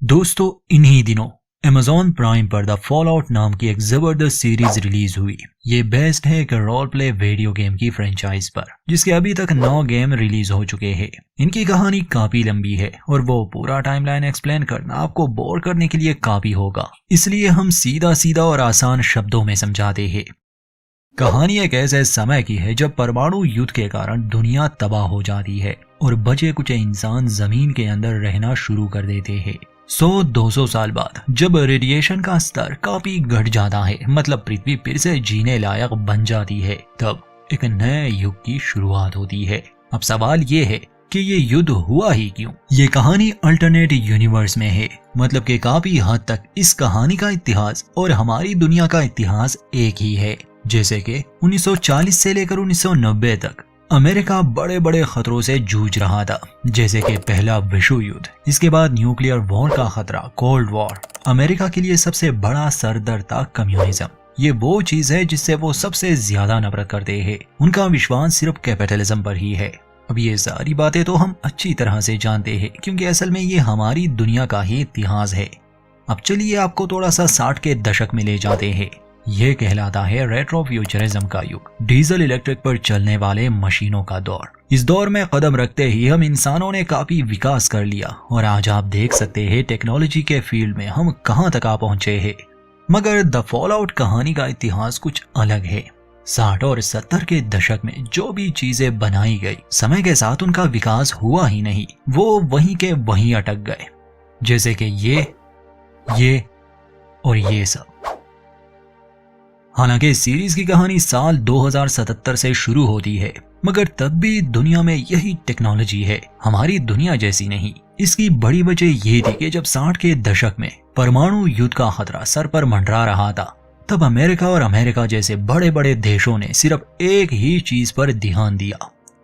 दोस्तों, इन्हीं दिनों Amazon प्राइम पर द फॉलआउट नाम की एक जबरदस्त सीरीज रिलीज हुई। ये बेस्ड है एक रोल प्ले वीडियो गेम की फ्रेंचाइज पर, जिसके अभी तक 9 गेम रिलीज हो चुके हैं। इनकी कहानी काफी लंबी है और वो पूरा टाइमलाइन एक्सप्लेन करना आपको बोर करने के लिए काफी होगा, इसलिए हम सीधा सीधा और आसान शब्दों में समझाते हैं। कहानी एक ऐसे समय की है जब परमाणु युद्ध के कारण दुनिया तबाह हो जाती है और बचे कुछ इंसान जमीन के अंदर रहना शुरू कर देते हैं। 100-200 साल बाद जब रेडिएशन का स्तर काफी घट जाता है, मतलब पृथ्वी फिर से जीने लायक बन जाती है, तब एक नए युग की शुरुआत होती है। अब सवाल ये है कि ये युद्ध हुआ ही क्यों? ये कहानी अल्टरनेट यूनिवर्स में है, मतलब कि काफी हद तक इस कहानी का इतिहास और हमारी दुनिया का इतिहास एक ही है। जैसे कि 1940 से लेकर 1990 तक अमेरिका बड़े बड़े खतरों से जूझ रहा था, जैसे कि पहला विश्व युद्ध, इसके बाद न्यूक्लियर वॉर का खतरा, कोल्ड वॉर। अमेरिका के लिए सबसे बड़ा सरदर्द था कम्युनिज्म। ये वो चीज है जिससे वो सबसे ज्यादा नफरत करते हैं। उनका विश्वास सिर्फ कैपिटलिज्म पर ही है। अब ये सारी बातें तो हम अच्छी तरह से जानते हैं, क्योंकि असल में ये हमारी दुनिया का ही इतिहास है। अब चलिए आपको थोड़ा सा 60 के दशक में ले जाते हैं। यह कहलाता है रेट्रो फ्यूचरिज्म का युग, डीजल इलेक्ट्रिक पर चलने वाले मशीनों का दौर। इस दौर में कदम रखते ही हम इंसानों ने काफी विकास कर लिया और आज आप देख सकते हैं टेक्नोलॉजी के फील्ड में हम कहां तक आ पहुंचे हैं। मगर द फॉलआउट कहानी का इतिहास कुछ अलग है। 60 और 70 के दशक में जो भी चीजें बनाई गई, समय के साथ उनका विकास हुआ ही नहीं, वो वहीं के वहीं अटक गए। जैसे कि ये और ये सब। हालांकि सीरीज की कहानी साल 2077 से शुरू होती है, मगर तब भी दुनिया में यही टेक्नोलॉजी है, हमारी दुनिया जैसी नहीं। इसकी बड़ी वजह ये थी कि जब 60 के दशक में परमाणु युद्ध का खतरा सर पर मंडरा रहा था, तब अमेरिका और अमेरिका जैसे बड़े बड़े देशों ने सिर्फ एक ही चीज पर ध्यान दिया,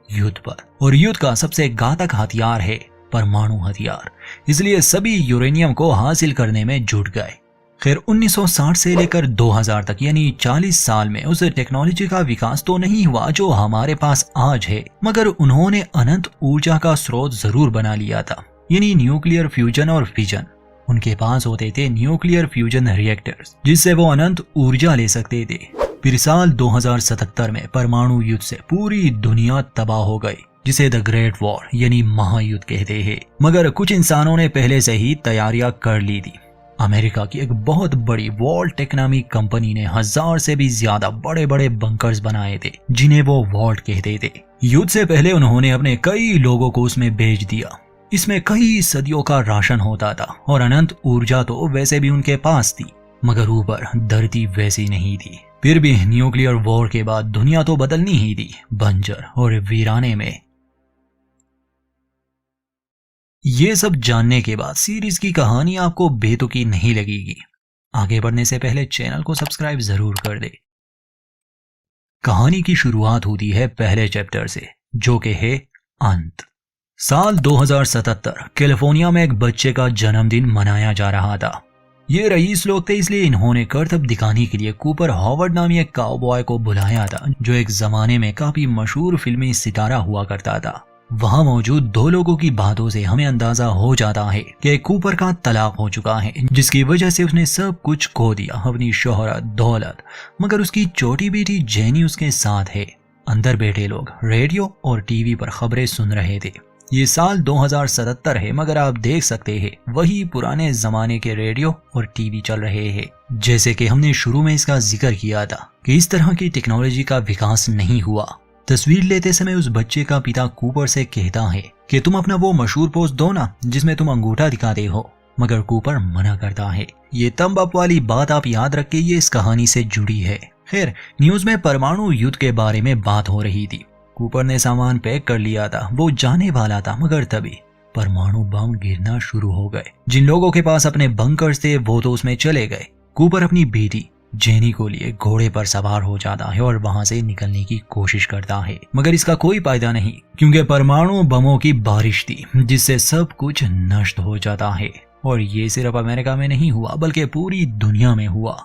युद्ध पर। और युद्ध का सबसे घातक हथियार है परमाणु हथियार, इसलिए सभी यूरेनियम को हासिल करने में जुट गए। खैर 1960 से लेकर 2000 तक यानी 40 साल में उस टेक्नोलॉजी का विकास तो नहीं हुआ जो हमारे पास आज है, मगर उन्होंने अनंत ऊर्जा का स्रोत जरूर बना लिया था, यानी न्यूक्लियर फ्यूजन और फिजन। उनके पास होते थे न्यूक्लियर फ्यूजन रिएक्टर्स, जिससे वो अनंत ऊर्जा ले सकते थे। फिर साल 2077 में परमाणु युद्ध से पूरी दुनिया तबाह हो गई, जिसे द ग्रेट वॉर यानी महायुद्ध कहते हैं। मगर कुछ इंसानों ने पहले से ही तैयारियां कर ली थी। अमेरिका की एक बहुत बड़ी वॉल्ट नामी कंपनी ने 1000 से भी ज्यादा बड़े बड़े बंकर्स बनाए थे, जिन्हें वो वॉल्ट कहते थे। युद्ध से पहले उन्होंने अपने कई लोगों को उसमें भेज दिया। इसमें कई सदियों का राशन होता था और अनंत ऊर्जा तो वैसे भी उनके पास थी, मगर ऊपर धरती वैसी नहीं थी। फिर भी न्यूक्लियर वॉर के बाद दुनिया तो बदलनी ही थी, बंजर और वीराने में। ये सब जानने के बाद सीरीज की कहानी आपको बेतुकी नहीं लगेगी। आगे बढ़ने से पहले चैनल को सब्सक्राइब जरूर कर दे। कहानी की शुरुआत होती है पहले चैप्टर से, जो कि है अंत। साल 2077 कैलिफोर्निया में एक बच्चे का जन्मदिन मनाया जा रहा था। ये रईस लोग थे, इसलिए इन्होंने करतब दिखाने के लिए कूपर हॉवर्ड नामी एक काउबॉय को बुलाया था, जो एक जमाने में काफी मशहूर फिल्मी सितारा हुआ करता था। वहां मौजूद 2 लोगों की बातों से हमें अंदाजा हो जाता है कि कूपर का तलाक हो चुका है, जिसकी वजह से उसने सब कुछ खो दिया, अपनी शोहरत, दौलत। मगर उसकी छोटी बेटी जेनी उसके साथ है। अंदर बैठे लोग रेडियो और टीवी पर खबरें सुन रहे थे। ये साल 2077 है, मगर आप देख सकते हैं वही पुराने जमाने के रेडियो और टीवी चल रहे हैं। जैसे कि हमने शुरू में इसका जिक्र किया था कि इस तरह की टेक्नोलॉजी का विकास नहीं हुआ। तस्वीर लेते समय उस बच्चे का पिता कूपर से कहता है कि तुम अपना वो मशहूर पोस्ट दो ना, जिसमें तुम अंगूठा दिखाते हो, मगर कूपर मना करता है। ये तंब अप वाली बात आप याद रखें, ये इस कहानी से जुड़ी है। खैर न्यूज में परमाणु युद्ध के बारे में बात हो रही थी। कूपर ने सामान पैक कर लिया था, वो जाने वाला था, मगर तभी परमाणु बम गिरना शुरू हो गए। जिन लोगों के पास अपने बंकर्स थे वो तो उसमें चले गए। कूपर अपनी बेटी जेनी को लिए घोड़े पर सवार हो जाता है और वहां से निकलने की कोशिश करता है, मगर इसका कोई फायदा नहीं, क्योंकि परमाणु बमों की बारिश थी, जिससे सब कुछ नष्ट हो जाता है। और ये सिर्फ अमेरिका में नहीं हुआ, बल्कि पूरी दुनिया में हुआ।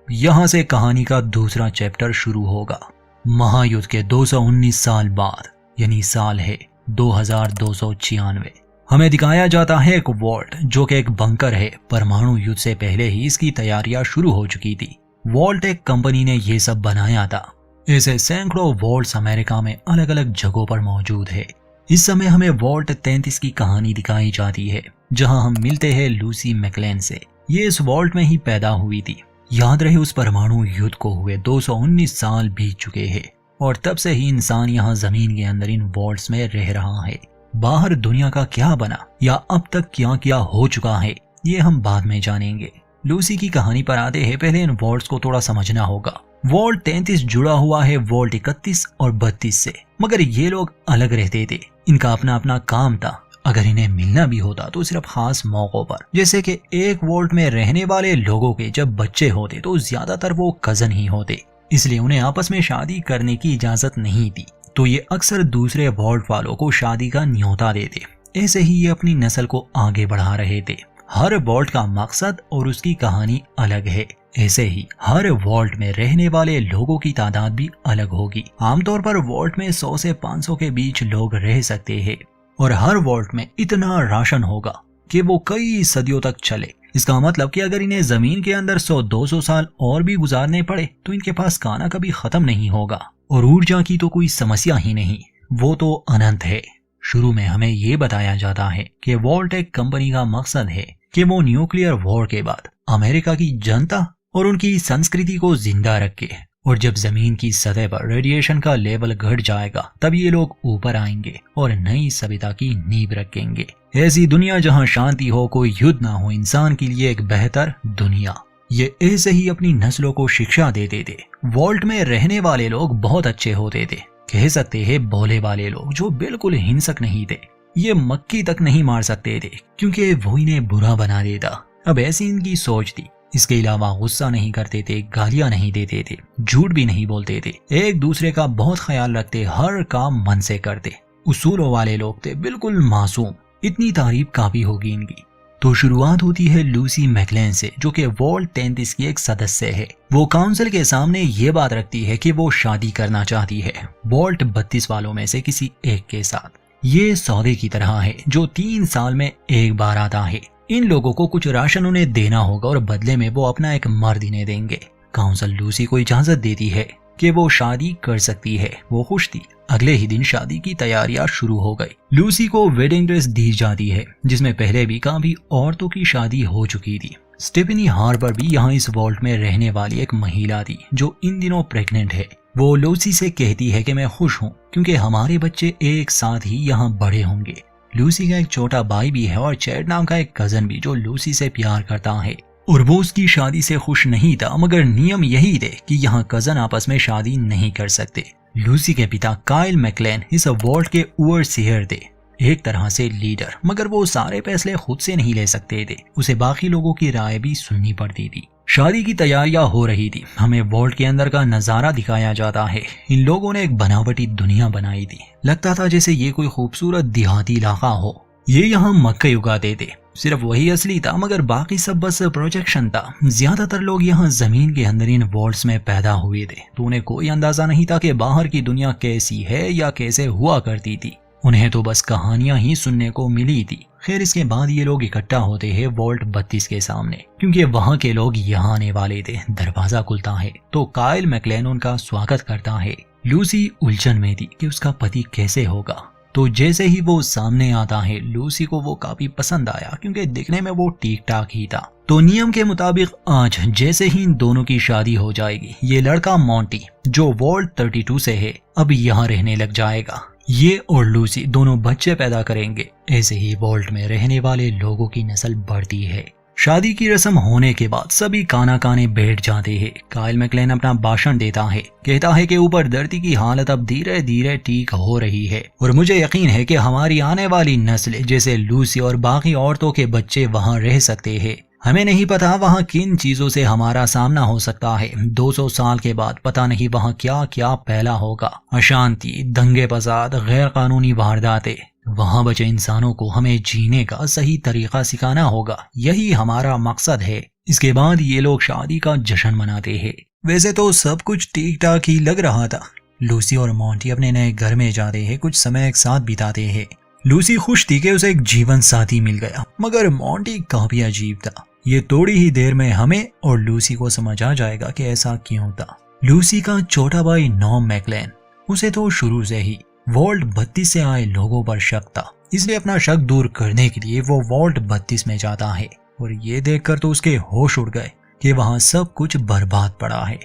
यहां से कहानी का दूसरा चैप्टर शुरू होगा। महायुद्ध के 219 साल बाद, यानी साल है 2296, हमें दिखाया जाता है एक वॉल्ट जो कि एक बंकर है। परमाणु युद्ध से पहले ही इसकी तैयारियां शुरू हो चुकी थी। वॉल्ट एक कंपनी ने ये सब बनाया था। ऐसे सैकड़ों वॉल्ट्स अमेरिका में अलग अलग जगहों पर मौजूद है। इस समय हमें वॉल्ट 33 की कहानी दिखाई जाती है, जहां हम मिलते हैं लूसी मैकलेन से। ये इस वॉल्ट में ही पैदा हुई थी। याद रहे उस परमाणु युद्ध को हुए 219 साल बीत चुके हैं और तब से ही इंसान यहाँ जमीन के अंदर इन वॉल्ट्स में रह रहा है। बाहर दुनिया का क्या बना या अब तक क्या क्या हो चुका है, ये हम बाद में जानेंगे। लूसी की कहानी पर आते हैं, पहले इन वॉल्ट्स को थोड़ा समझना होगा। वॉल्ट 33 जुड़ा हुआ है वॉल्ट 31 और 32 से, मगर ये लोग अलग रहते थे। इनका अपना अपना काम था। अगर इन्हें मिलना भी होता तो सिर्फ खास मौकों पर, जैसे कि एक वॉल्ट में रहने वाले लोगों के जब बच्चे होते तो ज्यादातर वो कजन ही होते, इसलिए उन्हें आपस में शादी करने की इजाजत नहीं थी। तो ये अक्सर दूसरे वॉल्ट वालों को शादी का न्योता देते। ऐसे ही ये अपनी नस्ल को आगे बढ़ा रहे थे। हर वॉल्ट का मकसद और उसकी कहानी अलग है। ऐसे ही हर वॉल्ट में रहने वाले लोगों की तादाद भी अलग होगी। आमतौर पर वॉल्ट में 100 से 500 के बीच लोग रह सकते हैं और हर वॉल्ट में इतना राशन होगा कि वो कई सदियों तक चले। इसका मतलब कि अगर इन्हें जमीन के अंदर 100-200 साल और भी गुजारने पड़े तो इनके पास खाना कभी खत्म नहीं होगा और ऊर्जा की तो कोई समस्या ही नहीं, वो तो अनंत है। शुरू में हमें ये बताया जाता है कि वॉल्ट एक कंपनी का मकसद है कि वो न्यूक्लियर वॉर के बाद अमेरिका की जनता और उनकी संस्कृति को जिंदा रखे, और जब जमीन की सतह पर रेडिएशन का लेवल घट जाएगा तब ये लोग ऊपर आएंगे और नई सभ्यता की नींव रखेंगे। ऐसी दुनिया जहां शांति हो, कोई युद्ध ना हो, इंसान के लिए एक बेहतर दुनिया। ये ऐसे ही अपनी नस्लों को शिक्षा देते थे। वॉल्ट में रहने वाले लोग बहुत अच्छे होते थे, कह सकते हैं भोले वाले लोग, जो बिल्कुल हिंसक नहीं थे। ये मक्खी तक नहीं मार सकते थे क्योंकि वो इन्हें बुरा बना देता। अब ऐसी इनकी सोच थी। इसके अलावा गुस्सा नहीं करते थे, गालियां नहीं देते थे, झूठ भी नहीं बोलते थे, एक दूसरे का बहुत ख्याल रखते, हर काम मन से करते। उसूलों वाले लोग थे, बिल्कुल मासूम। इतनी तारीफ काफी होगी इनकी। तो शुरुआत होती है लूसी मैकलेन से, जो कि वॉल्ट 33 की एक सदस्य है। वो काउंसिल के सामने ये बात रखती है कि वो शादी करना चाहती है वॉल्ट 32 वालों में से किसी एक के साथ। ये सौदे की तरह है जो 3 साल में एक बार आता है। इन लोगों को कुछ राशन उन्हें देना होगा और बदले में वो अपना एक मर्द इन्हें देंगे। काउंसिल लूसी को इजाजत देती है कि वो शादी कर सकती है। वो खुश थी। अगले ही दिन शादी की तैयारियां शुरू हो गई। लूसी को वेडिंग ड्रेस दी जाती है, जिसमें पहले भी काफी औरतों की शादी हो चुकी थी। स्टेफनी हार्बर भी यहाँ इस वॉल्ट में रहने वाली एक महिला थी जो इन दिनों प्रेग्नेंट है। वो लूसी से कहती है कि मैं खुश हूँ क्योंकि हमारे बच्चे एक साथ ही यहाँ बड़े होंगे। लूसी का एक छोटा भाई भी है और चैड नाम का एक कजन भी जो लूसी से प्यार करता है, और वो उसकी शादी से खुश नहीं था, मगर नियम यही थे कि यहाँ कजन आपस में शादी नहीं कर सकते। लूसी के पिता काइल मैकलेन इस वॉल्ट के ओवरसीयर थे, एक तरह से लीडर, मगर वो सारे फैसले खुद से नहीं ले सकते थे। उसे बाकी लोगों की राय भी सुननी पड़ती थी। शादी की तैयारियां हो रही थी। हमें वॉल्ट के अंदर का नजारा दिखाया जाता है। इन लोगों ने एक बनावटी दुनिया बनाई थी। लगता था जैसे ये कोई खूबसूरत देहाती इलाका हो। ये यहाँ मक्के उगाते थे, सिर्फ वही असली था, मगर बाकी सब बस प्रोजेक्शन था। ज्यादातर लोग यहाँ जमीन के अंदर इन वॉल्ट्स में पैदा हुए थे, तो उन्हें कोई अंदाजा नहीं था कि बाहर की दुनिया कैसी है या कैसे हुआ करती थी। उन्हें तो बस कहानियां ही सुनने को मिली थी। खैर, इसके बाद ये लोग इकट्ठा होते हैं वॉल्ट 32 के सामने, क्योंकि वहां के लोग यहाँ आने वाले थे। दरवाजा खुलता है तो काइल मैकलेन उनका स्वागत करता है। लूसी उलझन में थी कि उसका पति कैसे होगा, तो जैसे ही वो सामने आता है लूसी को वो काफी पसंद आया क्योंकि दिखने में वो ठीक ठाक ही था। तो नियम के मुताबिक आज जैसे ही इन दोनों की शादी हो जाएगी, ये लड़का मॉन्टी जो वॉल्ट 32 से है अब यहाँ रहने लग जाएगा। ये और लूसी दोनों बच्चे पैदा करेंगे। ऐसे ही वॉल्ट में रहने वाले लोगों की नस्ल बढ़ती है। शादी की रस्म होने के बाद सभी खाना खाने बैठ जाते हैं। काइल मैकलेन अपना भाषण देता है, कहता है कि ऊपर धरती की हालत अब धीरे धीरे ठीक हो रही है और मुझे यकीन है कि हमारी आने वाली नस्ल जैसे लूसी और बाकी औरतों के बच्चे वहां रह सकते हैं। हमें नहीं पता वहां किन चीजों से हमारा सामना हो सकता है। 200 साल के बाद पता नहीं वहां क्या क्या फैला होगा। अशांति, दंगे फसाद, गैर कानूनी वारदातें। वहां बचे इंसानों को हमें जीने का सही तरीका सिखाना होगा। यही हमारा मकसद है। इसके बाद ये लोग शादी का जश्न मनाते हैं। वैसे तो सब कुछ ठीक ठाक ही लग रहा था। लूसी और मॉन्टी अपने नए घर में जाते हैं, कुछ समय एक साथ बिताते हैं। लूसी खुश थी कि उसे एक जीवन साथी मिल गया, मगर मॉन्टी काफी अजीब था। ये थोड़ी ही देर में हमें और लूसी को समझ आ जाएगा कि ऐसा क्यों था। लूसी का छोटा भाई नॉम मैकलेन, उसे तो शुरू से ही वॉल्ट 32 से आए लोगों पर शक था, इसलिए अपना शक दूर करने के लिए वो वॉल्ट 32 में जाता है और ये देखकर तो उसके होश उड़ गए कि वहाँ सब कुछ बर्बाद पड़ा है।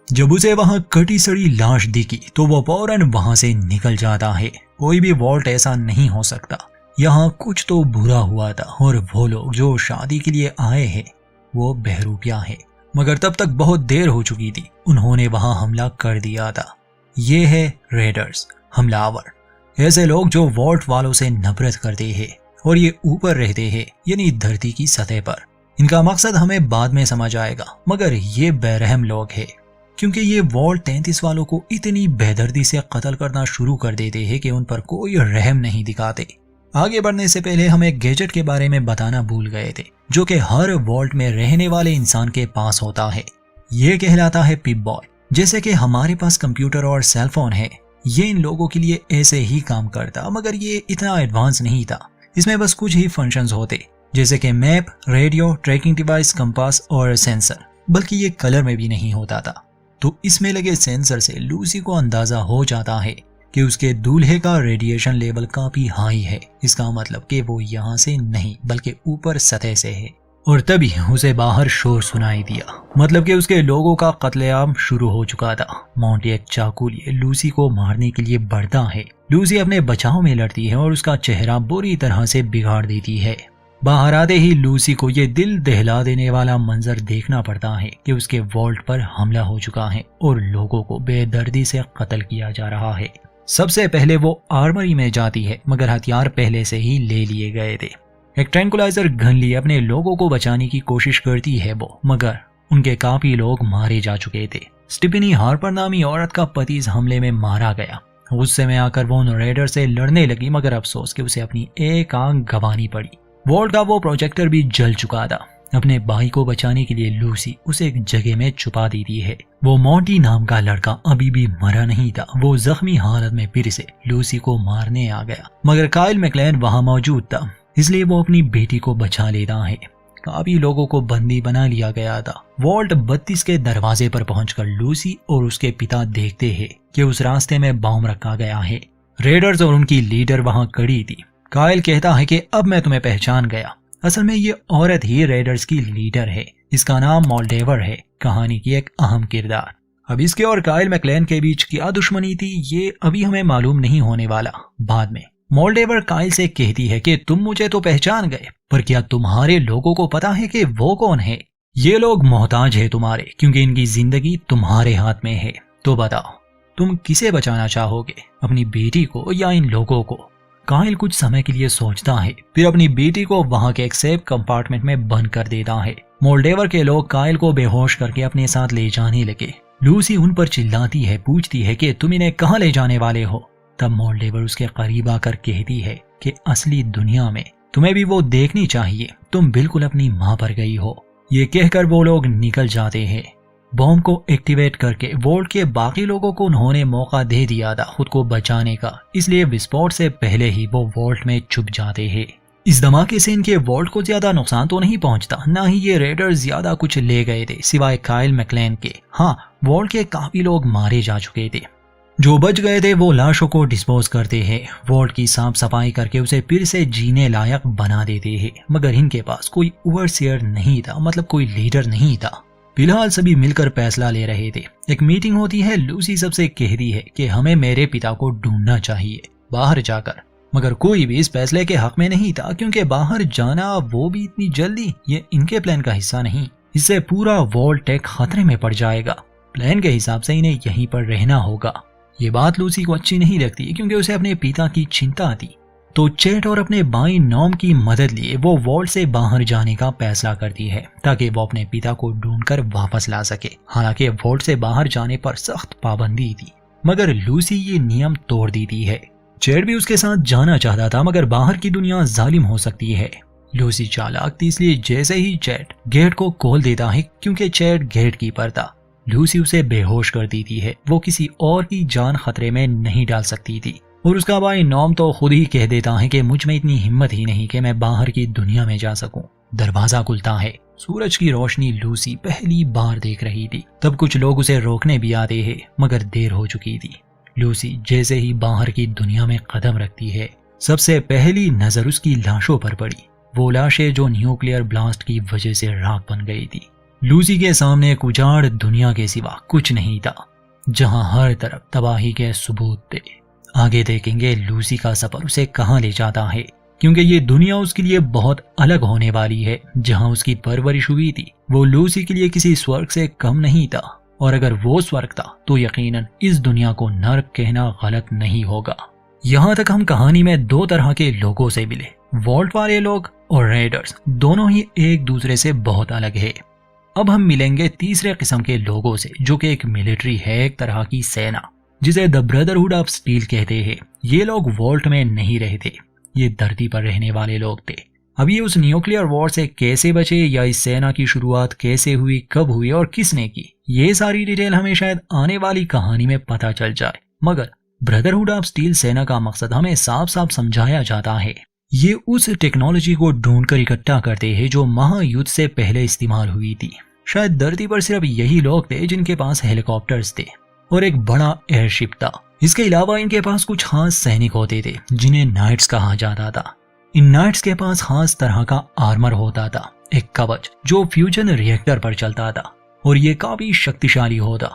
जब उसे वहाँ कटी सड़ी लाश दिखी तो वो फौरन वहाँ से निकल जाता है। कोई भी वॉल्ट ऐसा नहीं हो सकता, यहाँ कुछ तो बुरा हुआ था और वो लोग जो शादी के लिए आए हैं वो बहरूपिया है। मगर तब तक बहुत देर हो चुकी थी, उन्होंने वहाँ हमला कर दिया था। ये है रेडर्स, हमलावर, ऐसे लोग जो वॉल्ट वालों से नफरत करते हैं और ये ऊपर रहते हैं, यानी धरती की सतह पर। इनका मकसद हमें बाद में समझ आएगा, मगर ये बेरहम लोग हैं क्योंकि ये वॉल्ट 33 वालों को इतनी बेदर्दी से कत्ल करना शुरू कर देते हैं कि उन पर कोई रहम नहीं दिखाते। आगे बढ़ने से पहले हम एक गैजेट के बारे में बताना भूल गए थे, जो कि हर वॉल्ट में रहने वाले इंसान के पास होता है। ये कहलाता है पिप बॉय। जैसे कि हमारे पास कंप्यूटर और सेलफोन है, ये इन लोगों के लिए ऐसे ही काम करता, मगर ये इतना एडवांस नहीं था। इसमें बस कुछ ही फंक्शंस होते, जैसे कि map, radio, tracking device, compass और सेंसर, बल्कि ये कलर में भी नहीं होता था। तो इसमें लगे सेंसर से लूसी को अंदाजा हो जाता है कि उसके दूल्हे का रेडिएशन लेवल काफी हाई है। इसका मतलब कि वो यहाँ से नहीं बल्कि ऊपर सतह से है। और तभी उसे बाहर शोर सुनाई दिया, मतलब कि उसके लोगों का कत्लेआम शुरू हो चुका था। मॉन्टी एक चाकू लिए लूसी को मारने के लिए बढ़ता है। लूसी अपने बचाव में लड़ती है और उसका चेहरा बुरी तरह से बिगाड़ देती है। बाहर आते ही लूसी को ये दिल दहला देने वाला मंजर देखना पड़ता है कि उसके वॉल्ट पर हमला हो चुका है और लोगों को बेदर्दी से कत्ल किया जा रहा है। सबसे पहले वो आर्मरी में जाती है, मगर हथियार पहले से ही ले लिए गए थे। एक ट्रैंकुलाइजर गन लिए अपने लोगों को बचाने की कोशिश करती है वो, मगर उनके काफी लोग मारे जा चुके थे। स्टीफनी हार्पर नामी औरत का पति इस हमले में मारा गया। गुस्से में आकर वो उन रेडर से लड़ने लगी, मगर अफसोस कि उसे अपनी एक आंख गंवानी पड़ी। वॉल्ट का वो प्रोजेक्टर भी जल चुका था। अपने भाई को बचाने के लिए लूसी उसे एक जगह में छुपा देती है। वो मॉन्टी नाम का लड़का अभी भी मरा नहीं था। वो जख्मी हालत में फिर से लूसी को मारने आ गया, मगर काइल मैकलेन वहां मौजूद था, इसलिए वो अपनी बेटी को बचा लेता है। काफी लोगों को बंदी बना लिया गया था। वॉल्ट 32 के दरवाजे पर पहुंचकर लूसी और उसके पिता देखते हैं कि उस रास्ते में बॉम्ब रखा गया है। रेडर्स और उनकी लीडर वहां खड़ी थी। काइल कहता है कि अब मैं तुम्हें पहचान गया। असल में ये औरत ही रेडर्स की लीडर है। इसका नाम मोल्डेवर है, कहानी की एक अहम किरदार। अब इसके और काइल मैकलेन के बीच क्या दुश्मनी थी ये अभी हमें मालूम नहीं होने वाला, बाद में। मोल्डेवर काइल से कहती है कि तुम मुझे तो पहचान गए, पर क्या तुम्हारे लोगों को पता है कि वो कौन है? ये लोग मोहताज है तुम्हारे, क्योंकि इनकी जिंदगी तुम्हारे हाथ में है। तो बताओ तुम किसे बचाना चाहोगे, अपनी बेटी को या इन लोगों को? काइल कुछ समय के लिए सोचता है, फिर अपनी बेटी को वहां के एक सेफ कंपार्टमेंट में बंद कर देता है। मोल्डेवर के लोग काइल को बेहोश करके अपने साथ ले जाने लगे। लूसी उन पर चिल्लाती है, पूछती है कि तुम इन्हें कहाँ ले जाने वाले हो? तब मोल्डेवर उसके करीब आकर कहती है कि असली दुनिया में तुम्हें भी वो देखनी चाहिए, तुम बिल्कुल अपनी माँ पर गई हो। ये कहकर वो लोग निकल जाते हैं। बॉम्ब को एक्टिवेट करके वॉल्ट के बाकी लोगों को उन्होंने मौका दे दिया था खुद को बचाने का, इसलिए विस्फोट से पहले ही वो वॉल्ट में छुप जाते हैं। इस धमाके से इनके वॉल्ट को ज्यादा नुकसान तो नहीं पहुंचता, ना ही ये रेडर ज्यादा कुछ ले गए थे सिवाय काइल मैकलेन के। हाँ, वॉल्ट के काफी लोग मारे जा चुके थे। जो बच गए थे वो लाशों को डिस्पोज करते हैं। वॉल्ट की साफ सफाई करके उसे फिर से जीने लायक बना देते हैं, मगर इनके पास कोई ओवरसियर नहीं था, मतलब कोई लीडर नहीं था। फिलहाल सभी मिलकर फैसला ले रहे थे। एक मीटिंग होती है। लूसी सबसे कहती है कि हमें मेरे पिता को ढूंढना चाहिए बाहर जाकर, मगर कोई भी इस फैसले के हक में नहीं था, क्योंकि बाहर जाना वो भी इतनी जल्दी ये इनके प्लान का हिस्सा नहीं। इससे पूरा वॉल्ट एक खतरे में पड़ जाएगा। प्लान के हिसाब से इन्हें यहीं पर रहना होगा। ये बात लूसी को अच्छी नहीं लगती, क्योंकि उसे अपने पिता की चिंता थी। तो चैट और अपने भाई नॉम की मदद लिए वो वॉल्ट से बाहर जाने का फैसला करती है, ताकि वो अपने पिता को ढूंढकर वापस ला सके। हालांकि वॉल्ट से बाहर जाने पर सख्त पाबंदी थी, मगर लूसी ये नियम तोड़ देती है। चैट भी उसके साथ जाना चाहता था, मगर बाहर की दुनिया जालिम हो सकती है। लूसी चालाक थी, इसलिए जैसे ही चैट गेट को खोल देता है, क्योंकि चैट गेट कीपर था, लूसी उसे बेहोश कर देती है। वो किसी और की जान खतरे में नहीं डाल सकती थी। और उसका भाई नॉम तो खुद ही कह देता है कि मुझ में इतनी हिम्मत ही नहीं कि मैं बाहर की दुनिया में जा सकूं। दरवाजा खुलता है, सूरज की रोशनी लूसी पहली बार देख रही थी। तब कुछ लोग उसे रोकने भी आते हैं मगर देर हो चुकी थी। लूसी जैसे ही बाहर की दुनिया में कदम रखती है, सबसे पहली नजर उसकी लाशों पर पड़ी। वो लाशें जो न्यूक्लियर ब्लास्ट की वजह से राख बन गई थी। लूसी के सामने एक उजाड़ दुनिया के सिवा कुछ नहीं था, जहां हर तरफ तबाही के सबूत थे। आगे देखेंगे लूसी का सफर उसे कहां ले जाता है, क्योंकि ये दुनिया उसके लिए बहुत अलग होने वाली है। जहां उसकी परवरिश हुई थी वो लूसी के लिए किसी स्वर्ग से कम नहीं था, और अगर वो स्वर्ग था तो यकीनन इस दुनिया को नर्क कहना गलत नहीं होगा। यहाँ तक हम कहानी में दो तरह के लोगों से मिले, वॉल्ट वाले लोग और रेडर्स। दोनों ही एक दूसरे से बहुत अलग है। अब हम मिलेंगे तीसरे किस्म के लोगों से, जो कि एक मिलिट्री है, एक तरह की सेना, जिसे द ब्रदरहुड ऑफ स्टील कहते हैं। ये लोग वॉल्ट में नहीं रहते, ये धरती पर रहने वाले लोग थे। अब ये उस न्यूक्लियर वॉर से कैसे बचे, या इस सेना की शुरुआत कैसे हुई, कब हुई और किसने की, ये सारी डिटेल हमें शायद आने वाली कहानी में पता चल जाए। मगर ब्रदरहुड ऑफ स्टील सेना का मकसद हमें साफ साफ समझाया जाता है। ये उस टेक्नोलॉजी को ढूंढकर इकट्ठा करते हैं जो महायुद्ध से पहले इस्तेमाल हुई थी। शायद धरती पर सिर्फ यही लोग थे जिनके पास हेलीकॉप्टर्स थे और एक बड़ा एयरशिप था। इसके अलावा इनके पास कुछ खास सैनिक होते थे जिन्हें नाइट्स कहा जाता था। इन नाइट्स के पास खास तरह का आर्मर होता था, एक कवच जो फ्यूजन रिएक्टर पर चलता था, और ये काफी शक्तिशाली होता।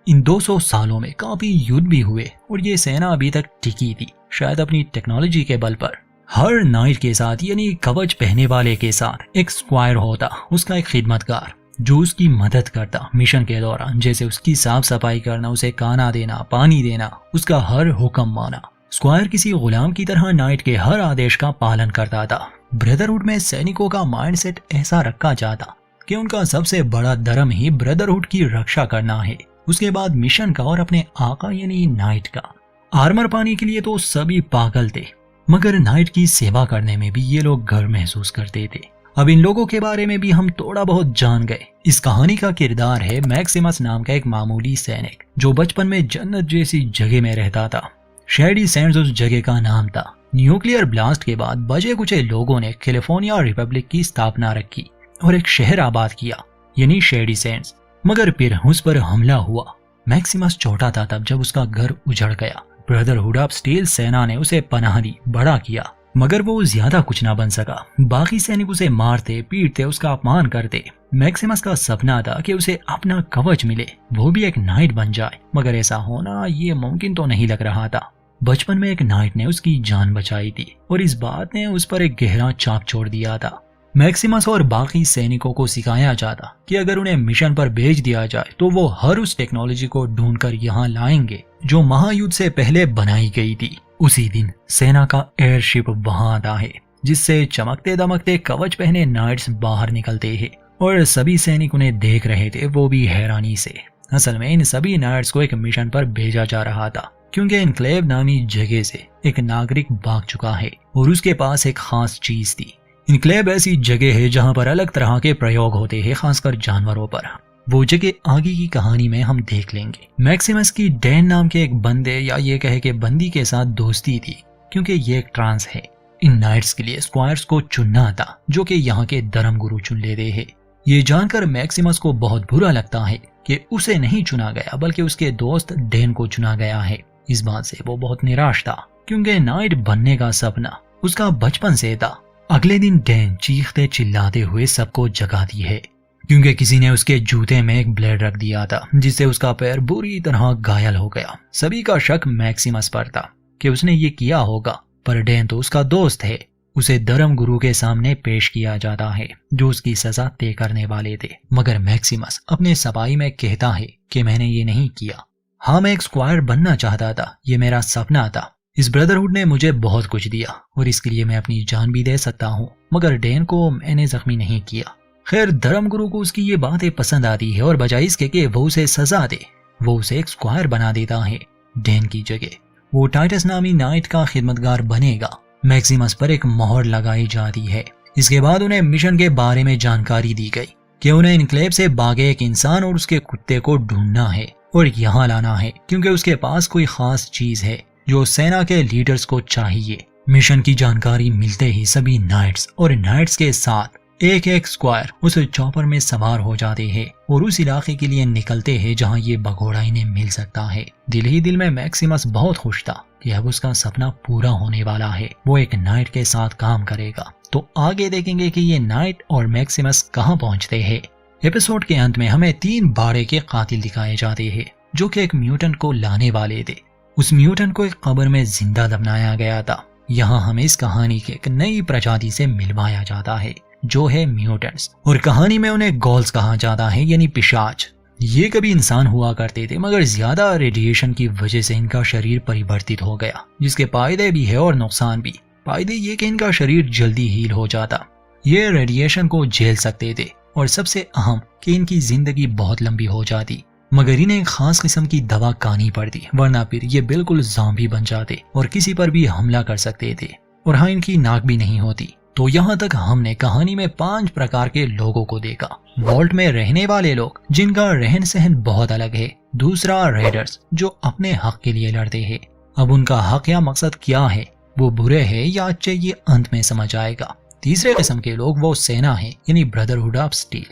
इन 200 सालों में काफी युद्ध भी हुए और ये सेना अभी तक टिकी थी, शायद अपनी टेक्नोलॉजी के बल पर। हर नाइट के साथ यानी कवच पहनने वाले के साथ एक स्क्वायर होता, उसका एक खिदमतगार जो उसकी मदद करता मिशन के दौरान, जैसे उसकी साफ सफाई करना, उसे खाना देना, पानी देना, उसका हर हुक्म माना। स्क्वायर किसी गुलाम की तरह नाइट के हर आदेश का पालन करता था। ब्रदरहुड में सैनिकों का माइंडसेट ऐसा रखा जाता कि उनका सबसे बड़ा धर्म ही ब्रदरहुड की रक्षा करना है, उसके बाद मिशन का और अपने आका यानी नाइट का। आर्मर पाने के लिए तो सभी पागल थे, मगर नाइट की सेवा करने में भी ये लोग गर्व महसूस करते थे। अब इन लोगों के बारे में भी हम थोड़ा बहुत जान गए। इस कहानी का किरदार है मैक्सिमस नाम का एक मामूली सैनिक जो बचपन में जन्नत जैसी जगह में रहता था। शेडी सैंड्स उस जगह का नाम था। न्यूक्लियर ब्लास्ट के बाद बचे कुछ लोगों ने कैलिफोर्निया रिपब्लिक की स्थापना रखी और एक शहर आबाद किया यानी शेडी सैंड्स। मगर फिर उस पर हमला हुआ। मैक्सिमस छोटा था तब जब उसका घर उजड़ गया। ब्रदरहुड ऑफ स्टील सेना ने उसे पनाह दी, बड़ा किया, मगर वो ज्यादा कुछ ना बन सका। बाकी सैनिक उसे मारते पीटते, उसका अपमान करते। मैक्सिमस का सपना था कि उसे अपना कवच मिले, वो भी एक नाइट बन जाए, मगर ऐसा होना ये मुमकिन तो नहीं लग रहा था। बचपन में एक नाइट ने उसकी जान बचाई थी और इस बात ने उस पर एक गहरा छाप छोड़ दिया था। मैक्सिमस और बाकी सैनिकों को सिखाया जाता कि अगर उन्हें मिशन पर भेज दिया जाए तो वो हर उस टेक्नोलॉजी को ढूंढकर यहाँ लाएंगे जो महायुद्ध से पहले बनाई गई थी। उसी दिन सेना का एयरशिप वहां आता है, जिससे चमकते दमकते कवच पहने नाइट्स बाहर निकलते हैं और सभी सैनिक उन्हें देख रहे थे, वो भी हैरानी से। असल में इन सभी नाइट्स को एक मिशन पर भेजा जा रहा था, क्योंकि इनक्लेव नामी जगह से एक नागरिक भाग चुका है और उसके पास एक खास चीज थी। इनक्लेव ऐसी जगह है जहां पर अलग तरह के प्रयोग होते हैं, खासकर जानवरों पर। वो जगह आगे की कहानी में हम देख लेंगे। मैक्सिमस की डैन नाम के एक बंदे या ये कहे कि बंदी के साथ दोस्ती थी, क्योंकि ये एक ट्रांस है। इन नाइट्स के लिए स्क्वायर्स को चुनना था, जो कि यहाँ के धर्मगुरु चुन लेते हैं। ये जानकर मैक्सिमस को बहुत बुरा लगता है कि उसे नहीं चुना गया, बल्कि उसके दोस्त डैन को चुना गया है। इस बात से वो बहुत निराश था, क्योंकि नाइट बनने का सपना उसका बचपन से था। अगले दिन डैन चीखते चिल्लाते हुए सबको जगाती है, क्योंकि किसी ने उसके जूते में एक ब्लेड रख दिया था, जिससे उसका पैर बुरी तरह घायल हो गया। सभी का शक मैक्सिमस पर था कि उसने ये किया होगा, पर डैन तो उसका दोस्त है। उसे धर्म गुरु के सामने पेश किया जाता है, जो उसकी सजा तय करने वाले थे। मगर मैक्सिमस अपने सफाई में कहता है कि मैंने ये नहीं किया। हाँ, मैं एक स्क्वायर बनना चाहता था, ये मेरा सपना था। इस ब्रदरहुड ने मुझे बहुत कुछ दिया और इसके लिए मैं अपनी जान भी दे सकता हूँ, मगर डैन को मैंने जख्मी नहीं किया। खैर, धर्मगुरु को उसकी ये बातें पसंद आती है और बजाय इसके कि वो उसे सजा दे, वो उसे एक स्क्वायर बना देता है डैन की जगह। वो टाइटस नामी नाइट का खिदमतगार बनेगा। मैक्सिमस पर एक मोहर लगाई जाती है। इसके बाद उन्हें मिशन के बारे में जानकारी दी गई कि उन्हें इनक्लेव से भागे एक इंसान और उसके कुत्ते को ढूंढना है और यहाँ लाना है, क्योंकि उसके पास कोई खास चीज है जो सेना के लीडर्स को चाहिए। मिशन की जानकारी मिलते ही सभी नाइट्स और नाइट्स के साथ एक एक स्क्वायर उस चॉपर में सवार हो जाते हैं और उस इलाके के लिए निकलते हैं जहां ये भगोड़ा इन्हें मिल सकता है। दिल ही दिल में मैक्सिमस बहुत खुश था कि अब उसका सपना पूरा होने वाला है, वो एक नाइट के साथ काम करेगा। तो आगे देखेंगे कि ये नाइट और मैक्सिमस कहां पहुंचते हैं। एपिसोड के अंत में हमें 3 बाड़े के कातिल दिखाए जाते हैं जो कि एक म्यूटेंट को लाने वाले थे। उस म्यूटेंट को एक कब्र में जिंदा दफनाया गया था। यहाँ हमें इस कहानी के एक नई प्रजाति से मिलवाया जाता है जो है म्यूटेंट्स, और कहानी में उन्हें गॉल्स कहा जाता है यानी पिशाच। ये कभी इंसान हुआ करते थे मगर ज्यादा रेडिएशन की वजह से इनका शरीर परिवर्तित हो गया, जिसके फायदे भी है और नुकसान भी। फायदे ये कि इनका शरीर जल्दी हील हो जाता, ये रेडिएशन को झेल सकते थे, और सबसे अहम कि इनकी जिंदगी बहुत लंबी हो जाती। मगर इन्हें एक खास किस्म की दवा खानी पड़ती, वरना फिर ये बिल्कुल ज़ॉम्बी बन जाते और किसी पर भी हमला कर सकते थे। और हाँ, इनकी नाक भी नहीं होती। तो यहाँ तक हमने कहानी में 5 प्रकार के लोगों को देखा। वॉल्ट में रहने वाले लोग जिनका रहन सहन बहुत अलग है। दूसरा, रेडर्स जो अपने हक के लिए लड़ते हैं। अब उनका हक या मकसद क्या है, वो बुरे है या अच्छे, ये अंत में समझ आएगा। तीसरे किस्म के लोग वो सेना है यानी ब्रदरहुड ऑफ स्टील।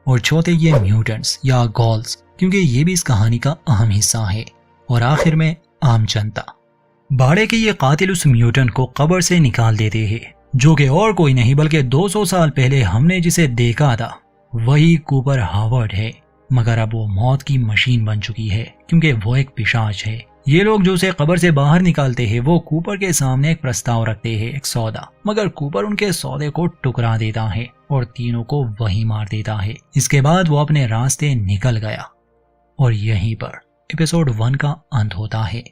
और चौथे ये म्यूटेंट्स या गॉल्स, क्योंकि ये भी इस कहानी का अहम हिस्सा है। और आखिर में आम जनता। बाड़े के ये कातिल उस म्यूटेंट को कब्र से निकाल देते हैं, जो कि और कोई नहीं बल्कि 200 साल पहले हमने जिसे देखा था वही कूपर हावर्ड है। मगर अब वो मौत की मशीन बन चुकी है क्योंकि वो एक पिशाच है। ये लोग जो उसे कब्र से बाहर निकालते हैं वो कूपर के सामने एक प्रस्ताव रखते हैं, एक सौदा। मगर कूपर उनके सौदे को टुकरा देता है और तीनों को वही मार देता है। इसके बाद वो अपने रास्ते निकल गया और यहीं पर एपिसोड 1 का अंत होता है।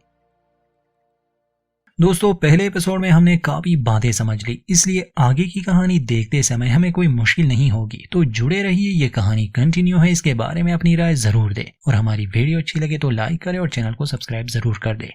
दोस्तों, पहले एपिसोड में हमने काफी बातें समझ ली, इसलिए आगे की कहानी देखते समय हमें कोई मुश्किल नहीं होगी। तो जुड़े रहिए, ये कहानी कंटिन्यू है। इसके बारे में अपनी राय जरूर दें और हमारी वीडियो अच्छी लगे तो लाइक करें और चैनल को सब्सक्राइब जरूर कर दें।